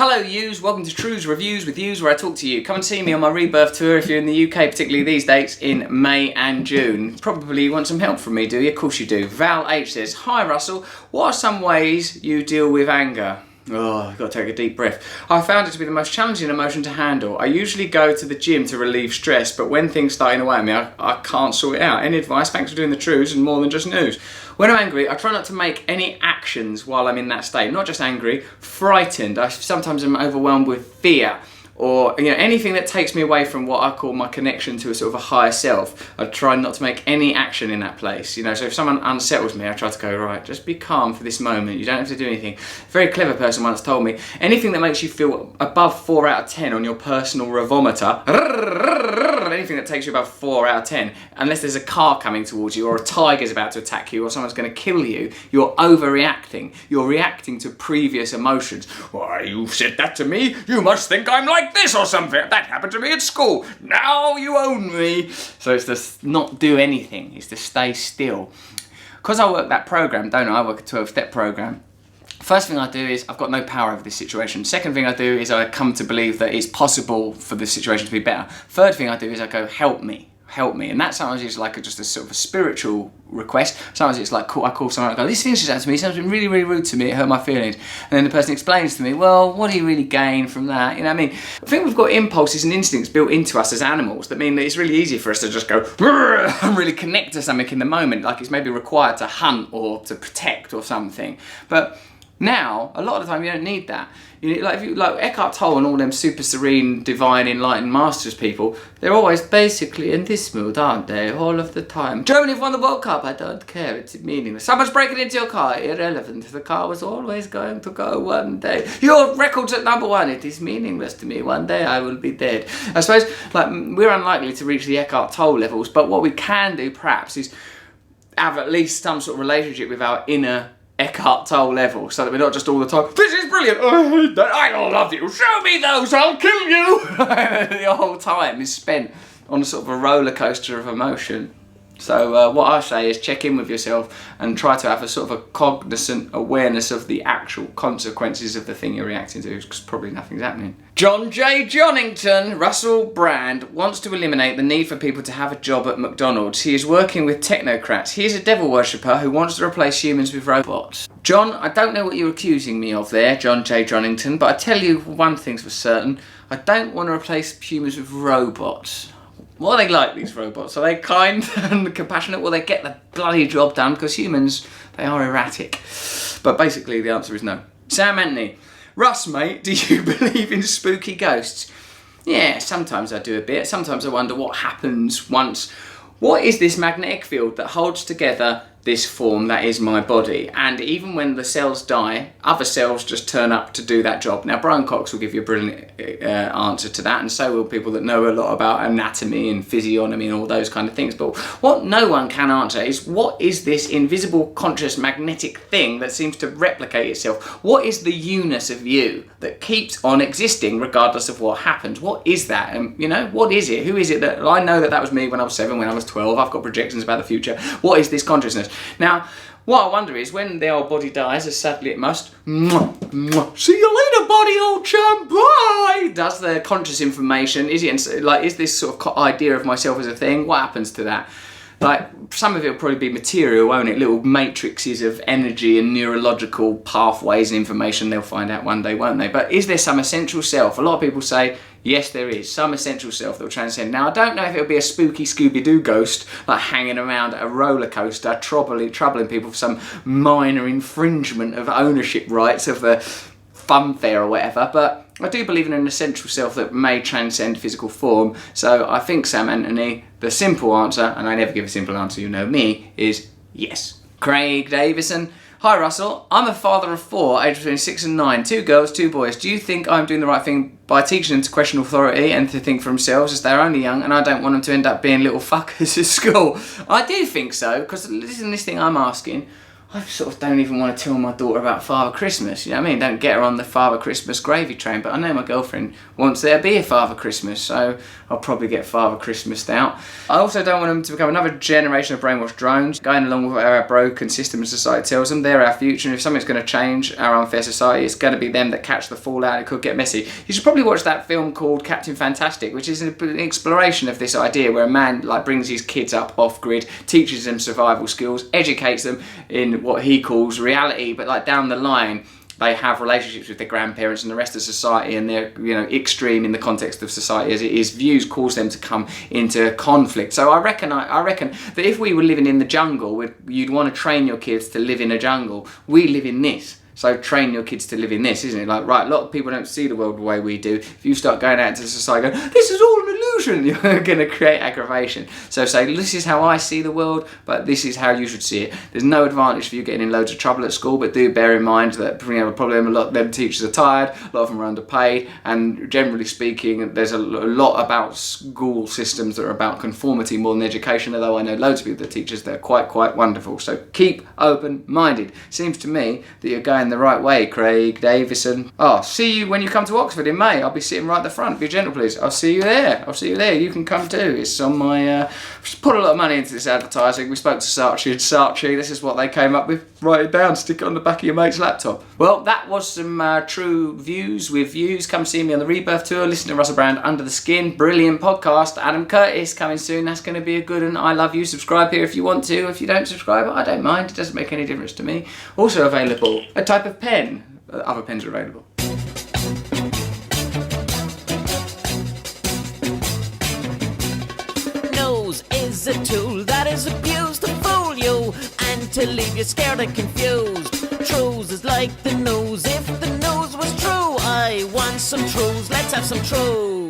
Hello yous, welcome to Trews Reviews with Yous, where I talk to you. Come and see me on my rebirth tour if you're in the UK, particularly these dates in May and June. Probably you want some help from me, do you? Of course you do. Val H says, "Hi Russell, what are some ways you deal with anger?" Oh, I've got to take a deep breath. I found it to be the most challenging emotion to handle. I usually go to the gym to relieve stress, but when things start eating away at me, I can't sort it out. Any advice? Thanks for doing the truths and more than just news. When I'm angry, I try not to make any actions while I'm in that state. Not just angry, frightened. I sometimes am overwhelmed with fear, or anything that takes me away from what I call my connection to a sort of a higher self. I try not to make any action in that place. So if someone unsettles me, I try to go, right, just be calm for this moment. You don't have to do anything. A very clever person once told me, anything that makes you feel above 4 out of 10 on your personal revometer, anything that takes you above 4 out of 10, unless there's a car coming towards you or a tiger's about to attack you or someone's going to kill you, you're overreacting. You're reacting to previous emotions. Why, you said that to me? You must think I'm like this or something. That happened to me at school. Now you own me. So it's to not do anything. It's to stay still. Because I work that program, don't I? I work a 12-step program. First thing I do is I've got no power over this situation. Second thing I do is I come to believe that it's possible for the situation to be better. Third thing I do is I go, help me. Help me. And that sometimes is like just a sort of a spiritual request. Sometimes it's like I call someone and I go, this thing's just happened to me, something's been really, really rude to me, it hurt my feelings. And then the person explains to me, well, what do you really gain from that? You know what I mean? I think we've got impulses and instincts built into us as animals that mean that it's really easy for us to just go and really connect to something in the moment, like it's maybe required to hunt or to protect or something. But now, a lot of the time, you don't need that. Like Eckhart Tolle and all them super serene, divine, enlightened masters people, they're always basically in this mood, aren't they? All of the time. Germany have won the World Cup. I don't care. It's meaningless. Someone's breaking into your car. Irrelevant. The car was always going to go one day. Your record's at #1. It is meaningless to me. One day I will be dead. I suppose we're unlikely to reach the Eckhart Tolle levels, but what we can do perhaps is have at least some sort of relationship with our inner Eckhart Tolle level, so that we're not just all the time, this is brilliant, I love you, show me those, I'll kill you. The whole time is spent on a sort of a roller coaster of emotion. So what I say is check in with yourself and try to have a sort of a cognizant awareness of the actual consequences of the thing you're reacting to, because probably nothing's happening. John J. Jonington, Russell Brand, wants to eliminate the need for people to have a job at McDonald's. He is working with technocrats. He is a devil worshipper who wants to replace humans with robots. John, I don't know what you're accusing me of there, John J. Jonington, but I tell you one thing's for certain. I don't want to replace humans with robots. What are they like, these robots? Are they kind and compassionate? Will they get the bloody job done? Because humans, they are erratic. But basically the answer is no. Sam Anthony. Russ, mate, do you believe in spooky ghosts? Yeah, sometimes I do a bit. Sometimes I wonder what happens once. What is this magnetic field that holds together this form that is my body? And even when the cells die, other cells just turn up to do that job. Now, Brian Cox will give you a brilliant answer to that, and so will people that know a lot about anatomy and physiognomy and all those kind of things. But what no one can answer is, what is this invisible, conscious, magnetic thing that seems to replicate itself? What is the you-ness of you that keeps on existing regardless of what happens? What is that? And what is it? Who is it that... I know that was me when I was 7, when I was 12. I've got projections about the future. What is this consciousness? Now, what I wonder is, when the old body dies, as sadly it must, see you later, body, old chum, bye! Does the conscious information, is this sort of idea of myself as a thing? What happens to that? Some of it will probably be material, won't it? Little matrices of energy and neurological pathways and information they'll find out one day, won't they? But is there some essential self? A lot of people say, yes, there is. Some essential self that will transcend. Now, I don't know if it'll be a spooky Scooby-Doo ghost, hanging around at a roller coaster, troubling people for some minor infringement of ownership rights of the fun fair or whatever, but I do believe in an essential self that may transcend physical form. So I think, Sam Anthony, the simple answer, and I never give a simple answer, you know me, is yes. Craig Davison. Hi Russell, I'm a father of 4, aged between 6 and 9, 2 girls, 2 boys. Do you think I'm doing the right thing by teaching them to question authority and to think for themselves, as they're only young, and I don't want them to end up being little fuckers at school? I do think so, because listen to this thing I'm asking. I sort of don't even want to tell my daughter about Father Christmas, you know what I mean? Don't get her on the Father Christmas gravy train, but I know my girlfriend wants there to be a Father Christmas, so I'll probably get Father Christmased out. I also don't want them to become another generation of brainwashed drones, going along with what our broken system and society tells them. They're our future, and if something's going to change our unfair society, it's going to be them that catch the fallout. It could get messy. You should probably watch that film called Captain Fantastic, which is an exploration of this idea where a man like brings his kids up off-grid, teaches them survival skills, educates them in what he calls reality, but like down the line they have relationships with their grandparents and the rest of society, and they're, you know, extreme in the context of society as it is. Views cause them to come into conflict. So I reckon that if we were living in the jungle, you'd want to train your kids to live in a jungle. We live in this. So train your kids to live in this, isn't it? Like, right, a lot of people don't see the world the way we do. If you start going out into society going, this is all an illusion, you're going to create aggravation. So say, this is how I see the world, but this is how you should see it. There's no advantage for you getting in loads of trouble at school, but do bear in mind that, you know, probably a lot of them teachers are tired, a lot of them are underpaid, and generally speaking, there's a lot about school systems that are about conformity more than education, although I know loads of people that are teachers that are quite wonderful. So keep open-minded. Seems to me that you're going the right way, Craig Davison. Oh, see you when you come to Oxford in May. I'll be sitting right at the front. Be gentle, please. I'll see you there. You can come too. It's on my... put a lot of money into this advertising. We spoke to Saatchi. This is what they came up with. Write it down. Stick it on the back of your mate's laptop. Well, that was some true views with views. Come see me on the Rebirth Tour. Listen to Russell Brand Under the Skin. Brilliant podcast. Adam Curtis coming soon. That's going to be a good one. I love you. Subscribe here if you want to. If you don't subscribe, I don't mind. It doesn't make any difference to me. Also available, a type of pen. Other pens are available. Nose is a tool that is abused to fool you and to leave you scared and confused. Trews is like the nose. If the nose was true, I want some trews. Let's have some trews.